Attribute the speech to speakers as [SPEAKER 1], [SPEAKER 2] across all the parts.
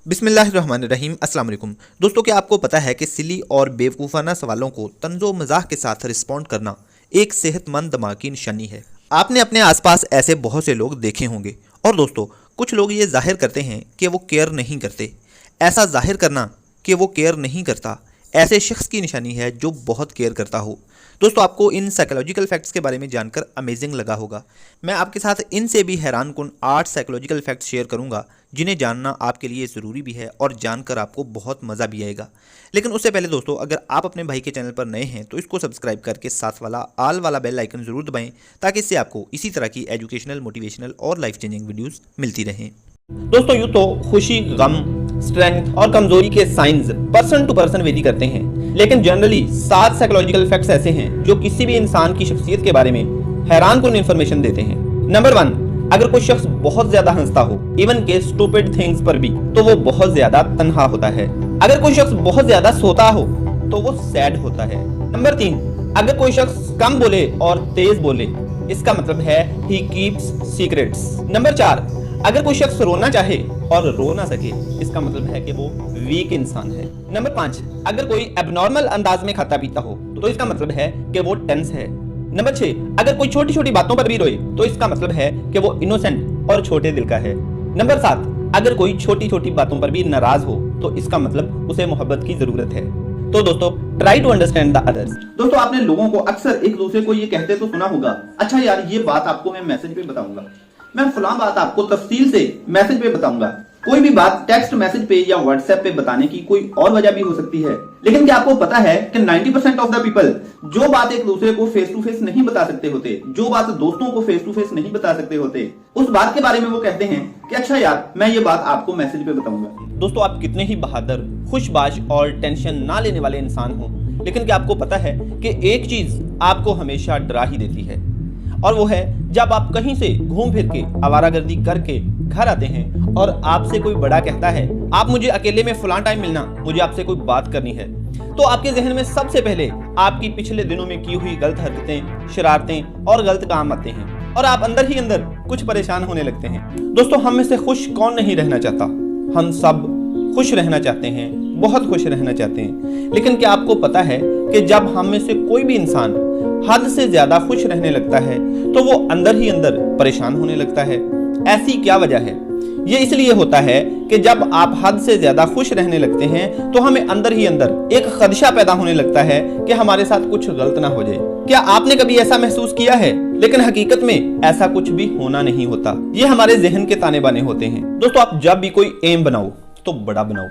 [SPEAKER 1] बिस्मिल्लाहिर्रहमानिर्रहीम अस्सलाम वालेकुम। दोस्तों, क्या आपको पता है कि सिली और बेवकूफ़ाना सवालों को तंज़ो मज़ाक के साथ रिस्पॉन्ड करना एक सेहतमंद दिमाग की निशानी है। आपने अपने आसपास ऐसे बहुत से लोग देखे होंगे और दोस्तों, कुछ लोग ये जाहिर करते हैं कि वो केयर नहीं करते। ऐसा जाहिर करना कि वो केयर नहीं करता ऐसे शख्स की निशानी है जो बहुत केयर करता हो। दोस्तों, आपको इन साइकोलॉजिकल फैक्ट्स के बारे में जानकर अमेजिंग लगा होगा। मैं आपके साथ इनसे भी हैरान कुन 8 साइकोलॉजिकल फैक्ट्स शेयर करूंगा जिन्हें जानना आपके लिए ज़रूरी भी है और जानकर आपको बहुत मज़ा भी आएगा। लेकिन उससे पहले दोस्तों, अगर आप अपने भाई के चैनल पर नए हैं तो इसको सब्सक्राइब करके साथ वाला आल वाला बेल आइकन ज़रूर दबाएं ताकि इससे आपको इसी तरह की एजुकेशनल, मोटिवेशनल और लाइफ चेंजिंग वीडियोज़ मिलती रहें।
[SPEAKER 2] दोस्तों, यूँ तो खुशी, गम, स्ट्रेंथ और कमजोरी के signs person to person vary करते हैं, लेकिन जनरली 7 साइकोलॉजिकल फैक्ट्स ऐसे हैं जो किसी भी इंसान की शख्सियत के बारे में हैरान कुन इन्फॉर्मेशन देते हैं। नंबर 1, अगर कोई शख्स बहुत ज्यादा हंसता हो, इवन के स्टूपिड थिंग्स पर भी, तो वो बहुत ज्यादा तन्हा होता है। अगर कोई शख्स बहुत ज्यादा सोता हो तो वो सैड होता है। नंबर 3, अगर कोई शख्स कम बोले और तेज बोले, इसका मतलब है ही कीप्स सीक्रेट्स। नंबर 4, अगर कोई शख्स रोना चाहे और रो ना सके, इसका मतलब है कि वो वीक इंसान है। नंबर 5, अगर कोई एबनॉर्मल अंदाज में खाता पीता हो तो इसका मतलब है कि वो टेंस है। नंबर 6, अगर कोई छोटी छोटी बातों पर भी रोए तो इसका मतलब है कि वो इनोसेंट और छोटे दिल का है। नंबर 7, अगर कोई छोटी छोटी बातों पर भी नाराज हो तो इसका मतलब उसे मोहब्बत की जरूरत है। तो दोस्तों, try to understand the others.
[SPEAKER 3] दोस्तों, आपने लोगों को अक्सर एक दूसरे को ये कहते तो सुना होगा, अच्छा यार ये बात आपको मैं मैसेज पे बताऊंगा, मैं फलां बात आपको तफसील से मैसेज पे बताऊंगा। कोई भी बात टेक्स्ट मैसेज पे या व्हाट्सएप पे बताने की कोई और वजह भी हो सकती है, लेकिन क्या आपको पता है कि 90% ऑफ द पीपल जो बात एक दूसरे को फेस टू फेस नहीं बता सकते होते, जो बात दोस्तों को फेस टू फेस नहीं बता सकते होते, उस बात के बारे में वो कहते हैं कि अच्छा यार मैं ये बात आपको मैसेज पे बताऊंगा।
[SPEAKER 2] दोस्तों, आप कितने ही बहादुर, खुशबाश और टेंशन ना लेने वाले इंसान हो, लेकिन क्या आपको पता है कि एक चीज आपको हमेशा डरा ही देती है, और वो है जब आप कहीं से घूम फिर के आवारागर्दी करके घर आते हैं और आपसे कोई बड़ा कहता है आप मुझे अकेले में फलां टाइम मिलना, मुझे आपसे कोई बात करनी है, तो आपके जहन में सबसे पहले आपकी पिछले दिनों में की हुई गलत हरकतें, शरारतें और गलत काम आते हैं और आप अंदर ही अंदर कुछ परेशान होने लगते हैं। दोस्तों, हम में से खुश कौन नहीं रहना चाहता? हम सब खुश रहना चाहते हैं, बहुत खुश रहना चाहते हैं, लेकिन क्या आपको पता है कि जब हम में से कोई भी इंसान हद से ज्यादा खुश रहने लगता है तो वो अंदर ही अंदर परेशान होने लगता है? ऐसी क्या वजह है? ये इसलिए होता है कि जब आप हद से ज्यादा खुश रहने लगते हैं तो हमें अंदर ही अंदर एक खदशा पैदा होने लगता है कि हमारे साथ कुछ गलत ना हो जाए। क्या आपने कभी ऐसा महसूस किया है? लेकिन हकीकत में ऐसा कुछ भी होना नहीं होता, ये हमारे जहन के ताने बाने होते हैं। दोस्तों, आप जब भी कोई एम बनाओ तो बड़ा बनाओ,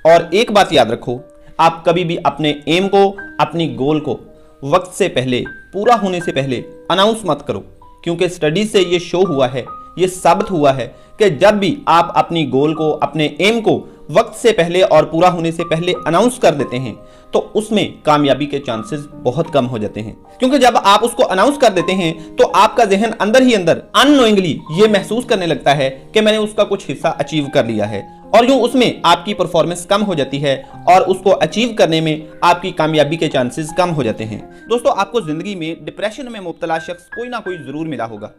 [SPEAKER 2] और एक बात याद रखो, आप कभी भी अपने एम को, अपनी गोल को वक्त से पहले, पूरा होने से पहले अनाउंस मत करो, क्योंकि स्टडीज से ये शो हुआ है, ये साबित हुआ है कि जब भी आप अपनी गोल को, अपने एम को वक्त से पहले और पूरा होने से पहले अनाउंस कर देते हैं तो उसमें कामयाबी के चांसेस बहुत कम हो जाते हैं, क्योंकि जब आप उसको अनाउंस कर देते हैं तो आपका जहन अंदर ही अंदर अननोइंगली ये महसूस करने लगता है कि मैंने उसका कुछ हिस्सा अचीव कर लिया है, और यूं उसमें आपकी परफॉर्मेंस कम हो जाती है और उसको अचीव करने में आपकी कामयाबी के चांसेस कम हो जाते हैं। दोस्तों, आपको जिंदगी में डिप्रेशन में मुब्तला शख्स कोई ना कोई जरूर मिला होगा।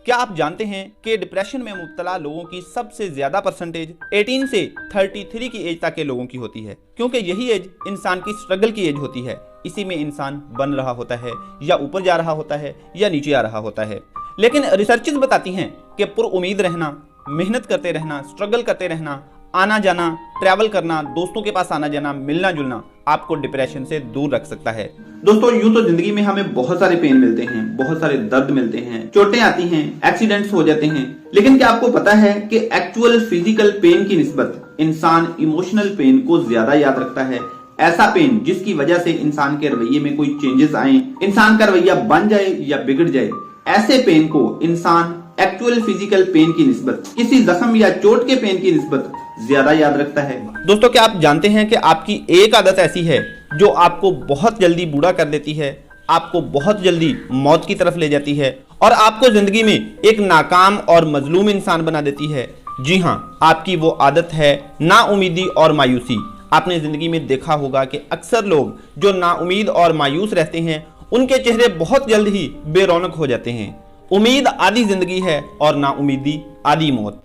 [SPEAKER 2] क्या आप जानते हैं कि डिप्रेशन में मुब्तला लोगों की सबसे ज्यादा परसेंटेज 18 से 33 की एज तक के लोगों की होती है, क्योंकि यही एज इंसान की स्ट्रगल की एज होती है। इसी में इंसान बन रहा होता है, या ऊपर जा रहा होता है या नीचे आ रहा होता है। लेकिन रिसर्चेस बताती हैं कि पुरुमीद रहना, मेहनत करते रहना, स्ट्रगल करते रहना, आना जाना, ट्रैवल करना, दोस्तों के पास आना जाना, मिलना जुलना आपको डिप्रेशन से दूर रख सकता है।
[SPEAKER 3] दोस्तों, यूं तो जिंदगी में हमें बहुत सारे पेन मिलते हैं, बहुत सारे दर्द मिलते हैं, चोटें आती हैं, एक्सीडेंट्स हो जाते हैं, लेकिन क्या आपको पता है कि एक्चुअल फिजिकल पेन की निस्बत इंसान इमोशनल पेन को ज्यादा याद रखता है? ऐसा पेन जिसकी वजह से इंसान के रवैये में कोई चेंजेस आए, इंसान का रवैया बन जाए या बिगड़ जाए, ऐसे पेन को इंसान एक्चुअल फिजिकल पेन की निस्बत, किसी जख्म या चोट के पेन की निस्बत ज्यादा याद रखता है।
[SPEAKER 2] दोस्तों, क्या आप जानते हैं कि आपकी एक आदत ऐसी है जो आपको बहुत जल्दी बूढ़ा कर देती है, आपको बहुत जल्दी मौत की तरफ ले जाती है और आपको जिंदगी में एक नाकाम और मजलूम इंसान बना देती है? जी हाँ, आपकी वो आदत है नाउमीदी और मायूसी। आपने जिंदगी में देखा होगा कि अक्सर लोग जो नाउमीद और मायूस रहते हैं उनके चेहरे बहुत जल्द ही बेरौनक हो जाते हैं। उम्मीद आधी जिंदगी है और नाउमीदी आधी मौत।